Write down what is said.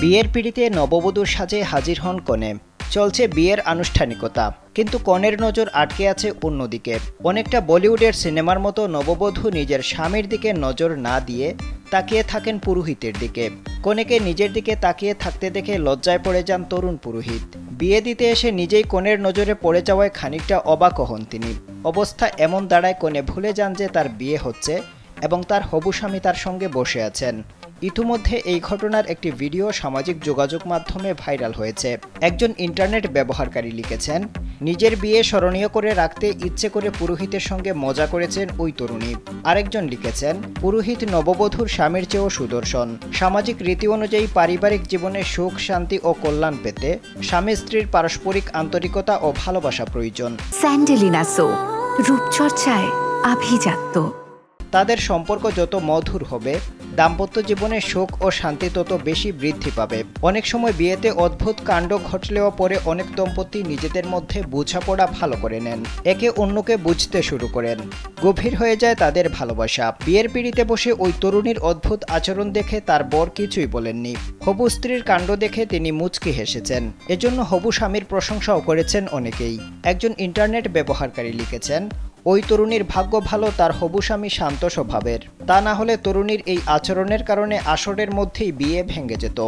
বিয়ের পিড়িতে নববধূর সাজে হাজির হন কনে। চলছে বিয়ের আনুষ্ঠানিকতা, কিন্তু কনের নজর আটকে আছে অন্যদিকে। অনেকটা বলিউডের সিনেমার মতো নববধূ নিজের স্বামীর দিকে নজর না দিয়ে তাকিয়ে থাকেন পুরোহিতের দিকে। কনেকে নিজের দিকে তাকিয়ে থাকতে দেখে লজ্জায় পড়ে যান তরুণ পুরোহিত। বিয়ে দিতে এসে নিজেই কনের নজরে পড়ে যাওয়ায় খানিকটা অবাক হন তিনি। অবস্থা এমন দাঁড়ায় কনে ভুলে যান যে তার বিয়ে হচ্ছে এবং তার হবু স্বামী তার সঙ্গে বসে আছেন। ইতিমধ্যে এই ঘটনার একটি ভিডিও সামাজিক যোগাযোগ মাধ্যমে ভাইরাল হয়েছে। একজন ইন্টারনেট ব্যবহারকারী লিখেছেন, নিজের বিয়ে স্মরণীয় করে রাখতে ইচ্ছে করে পুরোহিতের সঙ্গে মজা করেছেন ওই তরুণী। আরেকজন লিখেছেন, পুরোহিত নববধূর স্বামীর চেয়েও সুদর্শন। সামাজিক রীতি অনুযায়ী পারিবারিক জীবনে সুখ, শান্তি ও কল্যাণ পেতে স্বামী স্ত্রীর পারস্পরিক আন্তরিকতা ও ভালোবাসা প্রয়োজন। স্যান্ডেলিনা সো, রূপচর্চায় আভিজাত্য। তাদের সম্পর্ক যত মধুর হবে, দাম্পত্য জীবনে সুখ ও শান্তি তত বেশি বৃদ্ধি পাবে। অনেক সময় বিয়েতে অদ্ভুত কাণ্ড ঘটলেও পরে অনেক দম্পতি নিজেদের মধ্যে বোঝাপড়া ভালো করে নেন, একে অন্যকে বুঝতে শুরু করেন, গভীর হয়ে যায় তাদের ভালোবাসা। বিয়ের পিড়িতে বসে ওই তরুণীর অদ্ভুত আচরণ দেখে তার বর কিছুই বলেননি। হবু স্ত্রীর কাণ্ড দেখে তিনি মুচকি হেসেছেন। এজন্য হবু স্বামীর প্রশংসাও করেছেন অনেকেই। একজন ইন্টারনেট ব্যবহারকারী লিখেছেন, ওই তরুণীর ভাগ্য ভালো তার হবু স্বামী শান্ত স্বভাবের, তা না হলে তরুণীর এই আচরণের কারণে আসরের মধ্যেই বিয়ে ভেঙে যেত।